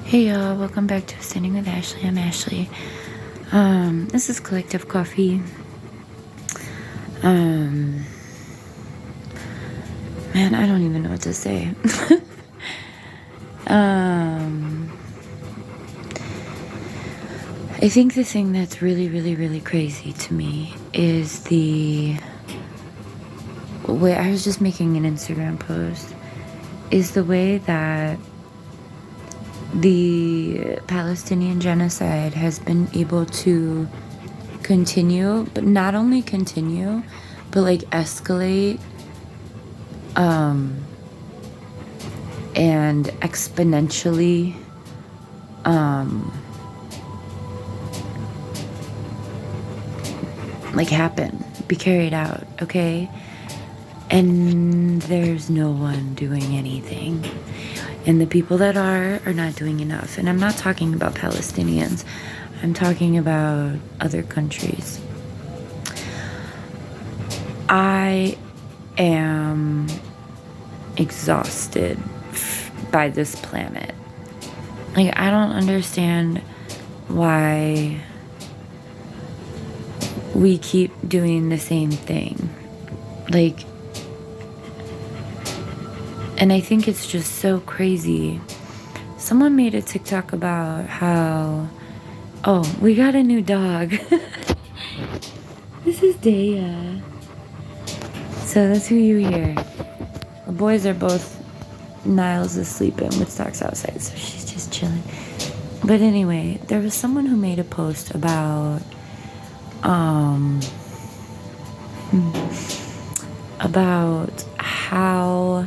Hey y'all, welcome back to Standing with Ashley. I'm Ashley. This is Collective Coffee. Man, I don't even know what to say. I think the thing that's really crazy to me is the way I was just making an Instagram post, is the way that the Palestinian genocide has been able to continue, but not only continue, but like escalate and exponentially like happen, be carried out, okay? And there's no one doing anything. And the people that are not doing enough. And I'm not talking about Palestinians. I'm talking about other countries. I am exhausted by this planet. Like, I don't understand why we keep doing the same thing. Like, and I think it's just so crazy. Someone made a TikTok about how, oh, we got a new dog. This is Daya. So that's who you hear. The boys are both, Niles is sleeping, Woodstock's outside, so she's just chilling. But anyway, there was someone who made a post about how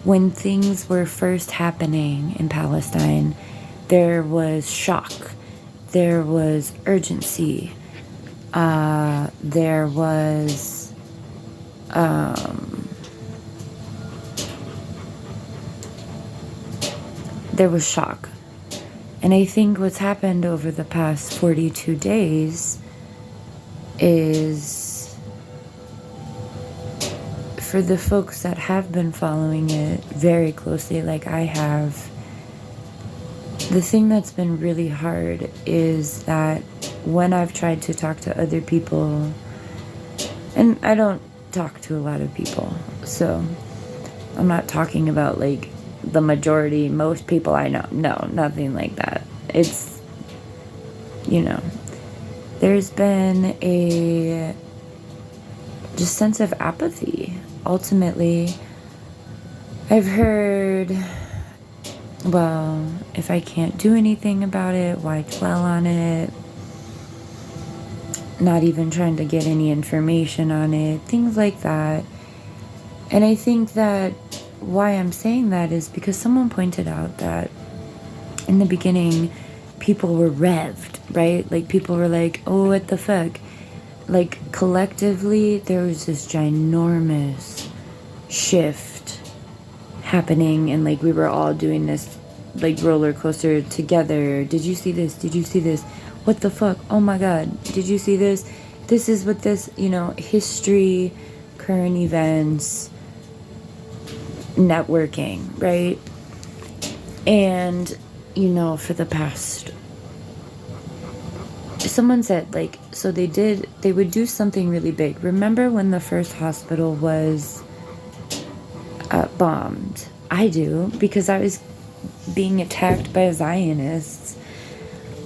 when things were first happening in Palestine, there was shock, there was urgency, there was shock. And I think what's happened over the past 42 days is, for the folks that have been following it very closely, like I have, the thing that's been really hard is that when I've tried to talk to other people, and I don't talk to a lot of people, so I'm not talking about like the majority, most people I know. No, nothing like that. It's, there's been a just sense of apathy. Ultimately, I've heard, well, if I can't do anything about it, why dwell on it? Not even trying to get any information on it, things like that. And I think that why I'm saying that is because someone pointed out that in the beginning, people were revved, right? Like, people were like, oh, what the fuck? Like, collectively, there was this ginormous shift happening, and like we were all doing this like roller coaster together. Did you see this? Did you see this? What the fuck? Oh my god, did you see this? This is what this, history, current events, networking, right? And for the past, someone said, like, so they would do something really big. Remember when the first hospital was bombed? I do, because I was being attacked by Zionists,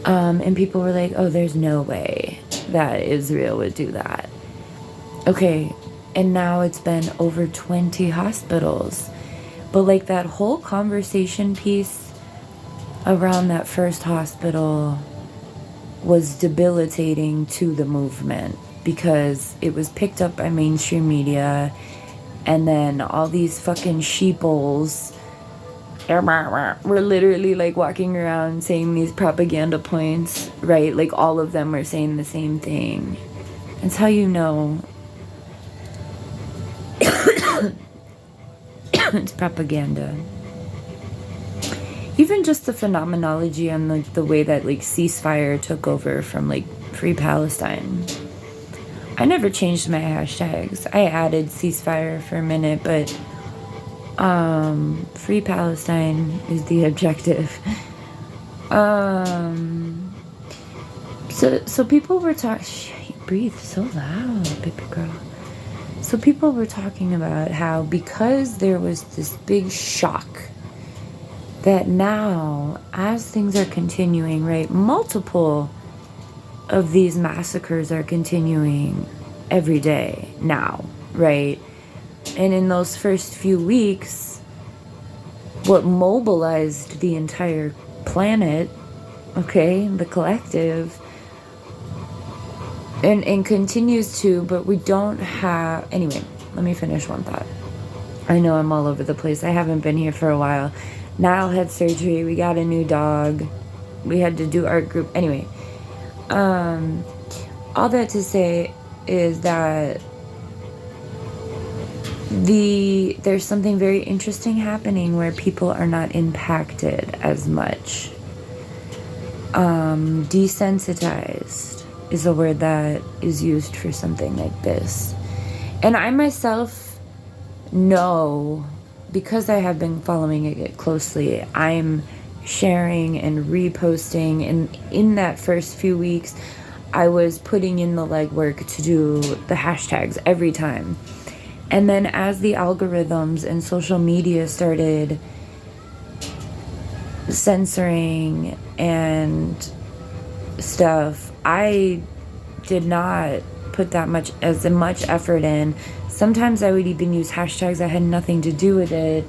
and people were like, oh, there's no way that Israel would do that. Okay, and now it's been over 20 hospitals. But like, that whole conversation piece around that first hospital was debilitating to the movement, because it was picked up by mainstream media, and then all these fucking sheeples were literally like walking around saying these propaganda points, right? Like, all of them were saying the same thing. It's how you know it's propaganda. Even just the phenomenology and like the way that like ceasefire took over from like Free Palestine. I never changed my hashtags. I added ceasefire for a minute, but Free Palestine is the objective. Um, so people were talking. You breathe so loud, baby girl. So people were talking about how because there was this big shock that now, as things are continuing, right, multiple of these massacres are continuing every day now, right? And in those first few weeks, what mobilized the entire planet, okay, the collective, and continues to, but we don't have, anyway, let me finish one thought. I know I'm all over the place. I haven't been here for a while. Niall had surgery. We got a new dog. We had to do art group. Anyway, all that to say is that there's something very interesting happening where people are not impacted as much. Desensitized is a word that is used for something like this. And I myself know, because I have been following it closely, I'm sharing and reposting, and in that first few weeks I was putting in the legwork to do the hashtags every time. And then as the algorithms and social media started censoring and stuff, I did not put that much effort in. Sometimes I would even use hashtags that had nothing to do with it.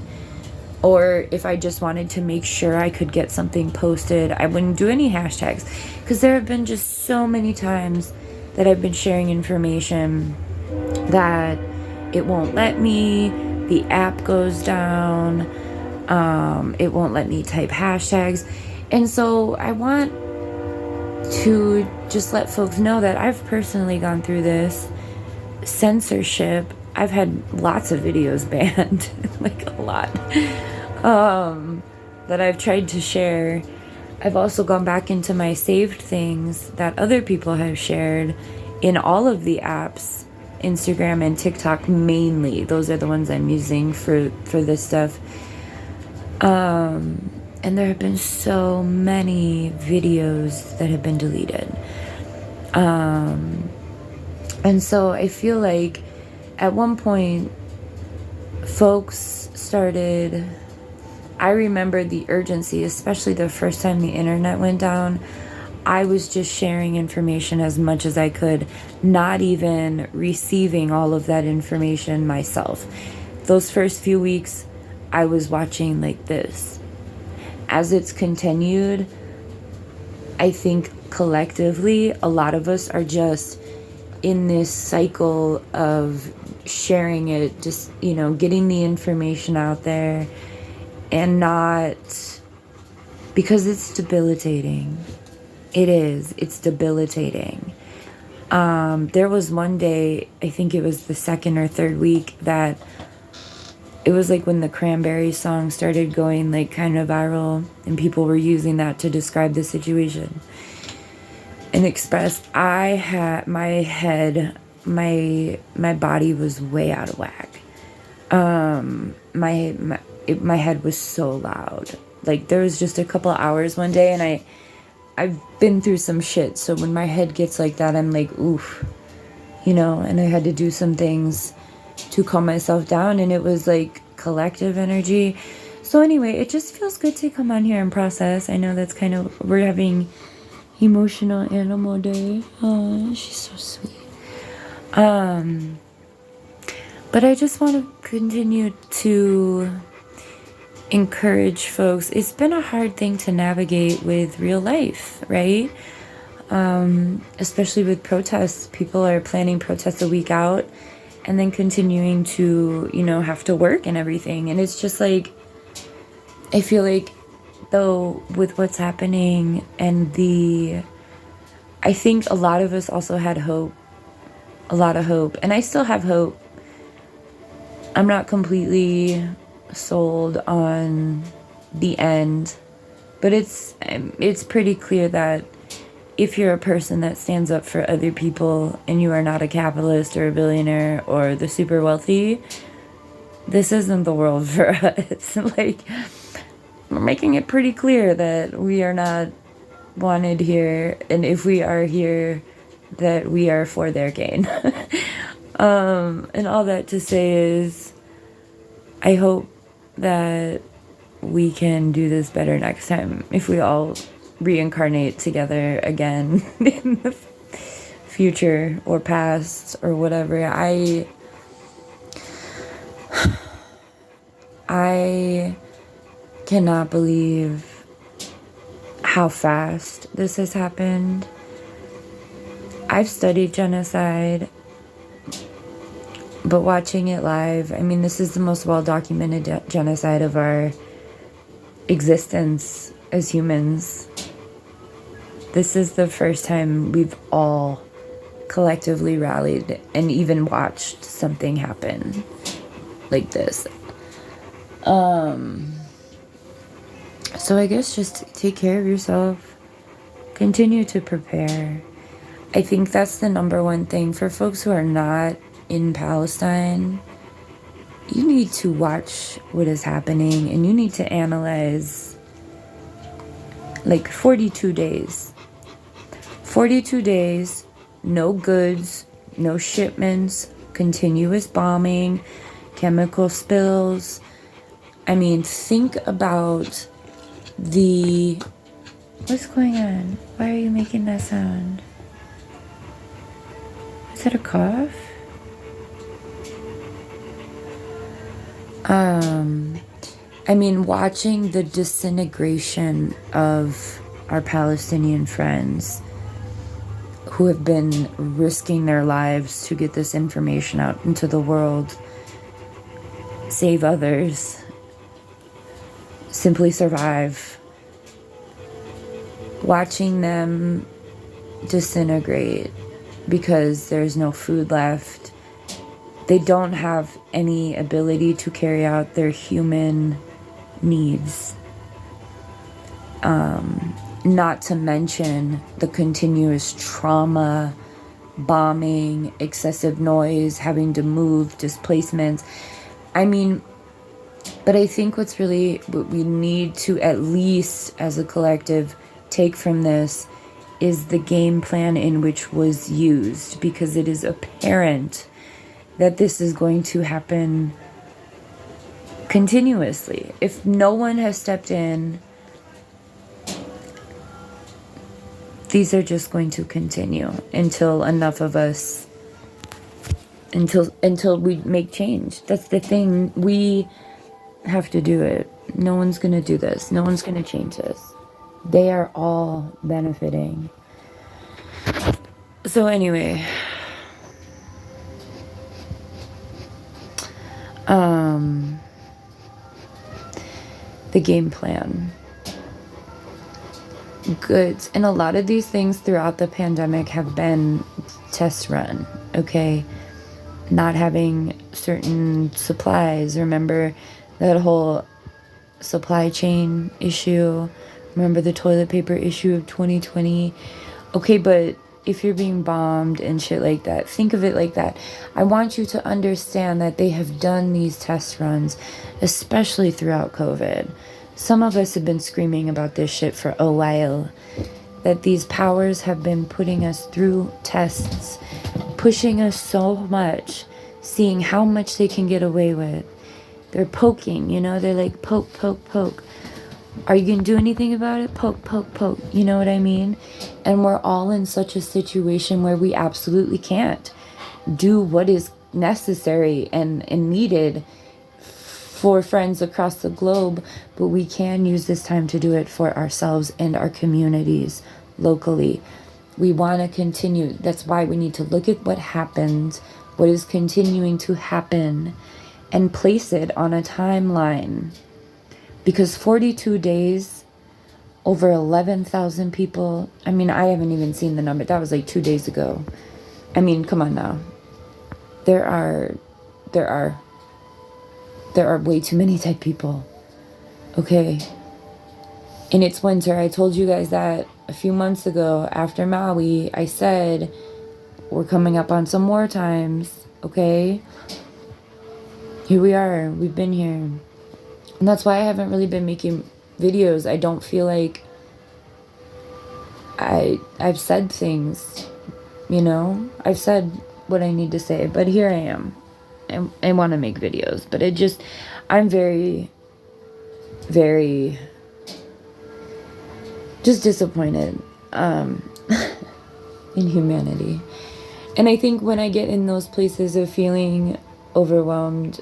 Or if I just wanted to make sure I could get something posted, I wouldn't do any hashtags. Because there have been just so many times that I've been sharing information that it won't let me, the app goes down, it won't let me type hashtags. And so I want to just let folks know that I've personally gone through this censorship. I've had lots of videos banned, like a lot, that I've tried to share. I've also gone back into my saved things that other people have shared in all of the apps, Instagram and TikTok mainly. Those are the ones I'm using for this stuff. And there have been so many videos that have been deleted. And so I feel like at one point, folks started, I remember the urgency, especially the first time the internet went down. I was just sharing information as much as I could, not even receiving all of that information myself. Those first few weeks, I was watching like this. As it's continued, I think collectively, a lot of us are just in this cycle of sharing it, just, getting the information out there, and not, because it's debilitating. It is. It's debilitating. There was one day, I think it was the second or third week, that it was like when the Cranberries song started going like kind of viral, and people were using that to describe the situation and express. I had my head, my body was way out of whack. My head was so loud. Like there was just a couple hours one day, and I've been through some shit. So when my head gets like that, I'm like, oof, and I had to do some things to calm myself down, and it was like collective energy. So anyway, it just feels good to come on here and process. I know that's kind of, we're having emotional animal day. Oh, she's so sweet. But I just want to continue to encourage folks. It's been a hard thing to navigate with real life, right? Especially with protests. People are planning protests a week out and then continuing to, have to work and everything. And it's just like, I feel like, though, with what's happening and I think a lot of us also had hope, a lot of hope. And I still have hope. I'm not completely sold on the end, but it's pretty clear that if you're a person that stands up for other people and you are not a capitalist or a billionaire or the super wealthy, this isn't the world for us. Like, we're making it pretty clear that we are not wanted here, and if we are here, that we are for their gain. And all that to say is, I hope that we can do this better next time if we all reincarnate together again in the future or past or whatever. I cannot believe how fast this has happened. I've studied genocide, but watching it live, I mean, this is the most well-documented genocide of our existence as humans. This is the first time we've all collectively rallied and even watched something happen like this. So I guess just take care of yourself. Continue to prepare. I think that's the number one thing for folks who are not in Palestine. You need to watch what is happening, and you need to analyze like 42 days. 42 days, no goods, no shipments, continuous bombing, chemical spills. I mean, think about what's going on? Why are you making that sound? Is that a cough? I mean, watching the disintegration of our Palestinian friends who have been risking their lives to get this information out into the world, save others, simply survive. Watching them disintegrate because there's no food left. They don't have any ability to carry out their human needs. Not to mention the continuous trauma, bombing, excessive noise, having to move, displacements. I mean, but I think what we need to, at least as a collective, take from this is the game plan in which was used, because it is apparent that this is going to happen continuously. If no one has stepped in, these are just going to continue until enough of us, until we make change. That's the thing. We have to do it. No one's going to do this. No one's going to change this. They are all benefiting. So anyway, the game plan. Goods. And a lot of these things throughout the pandemic have been test run, okay? Not having certain supplies. Remember that whole supply chain issue? Remember the toilet paper issue of 2020? Okay, but if you're being bombed and shit like that, think of it like that. I want you to understand that they have done these test runs, especially throughout COVID. Some of us have been screaming about this shit for a while, that these powers have been putting us through tests, pushing us so much, seeing how much they can get away with. They're poking, they're like, poke, poke, poke. Are you going to do anything about it? Poke, poke, poke. You know what I mean? And we're all in such a situation where we absolutely can't do what is necessary and needed for friends across the globe, but we can use this time to do it for ourselves and our communities locally. We want to continue. That's why we need to look at what happened, what is continuing to happen, and place it on a timeline. Because 42 days, over 11,000 people. I mean, I haven't even seen the number. That was like 2 days ago. I mean, come on now. There are way too many dead people. Okay. And it's winter. I told you guys that a few months ago after Maui. I said, we're coming up on some war times. Okay. Here we are. We've been here. And that's why I haven't really been making videos. I don't feel like I've said things, you know? I've said what I need to say, but here I am. I want to make videos, but I'm very, very just disappointed in humanity. And I think when I get in those places of feeling overwhelmed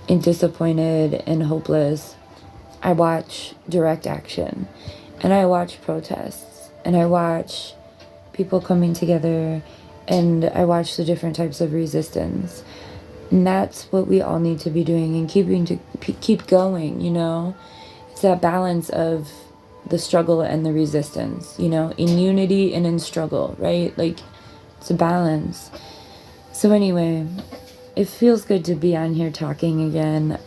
and disappointed and hopeless, I watch direct action, and I watch protests, and I watch people coming together, and I watch the different types of resistance. And that's what we all need to be doing, and keep going, you know? It's that balance of the struggle and the resistance, you know, in unity and in struggle, right? Like, it's a balance. So anyway, it feels good to be on here talking again.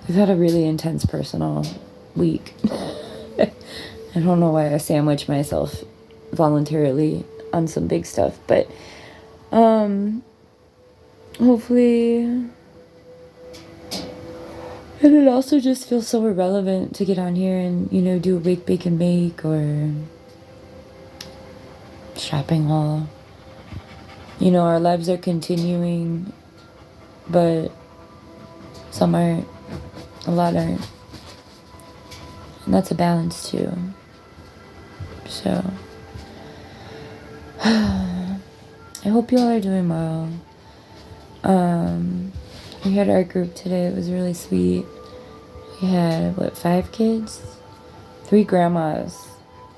We've had a really intense personal week. I don't know why I sandwich myself voluntarily on some big stuff, but hopefully, and it also just feels so irrelevant to get on here and, you know, do a wake, bake, and make or shopping haul. You know, our lives are continuing, but some aren't, a lot aren't. And that's a balance too. So, I hope you all are doing well. We had our group today. It was really sweet. We had, 5 kids? 3 grandmas,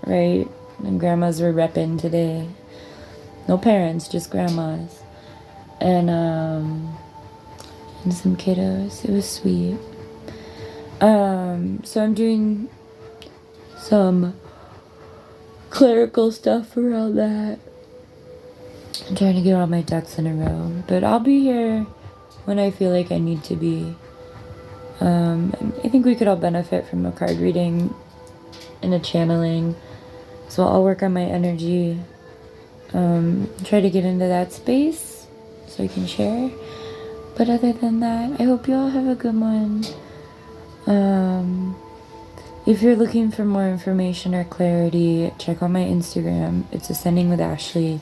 right? And grandmas were repping today. No parents, just grandmas. And some kiddos. It was sweet. So I'm doing some clerical stuff around that. I'm trying to get all my ducks in a row. But I'll be here when I feel like I need to be. I think we could all benefit from a card reading and a channeling. So I'll work on my energy. Try to get into that space so I can share. But other than that, I hope you all have a good one. If you're looking for more information or clarity, check out my Instagram. It's Ascending with Ashley.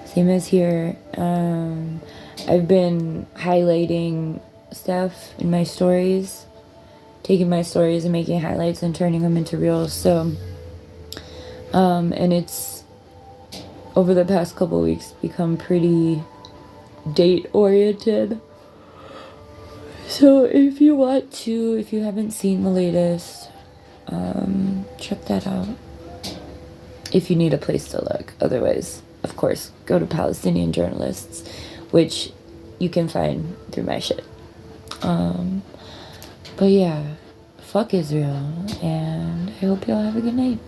Same as here. I've been highlighting stuff in my stories, taking my stories and making highlights and turning them into reels. So, and it's over the past couple weeks become pretty date oriented. So if you haven't seen the latest, check that out. If you need a place to look. Otherwise, of course, go to Palestinian Journalists, which you can find through my shit. But yeah, fuck Israel, and I hope you all have a good night.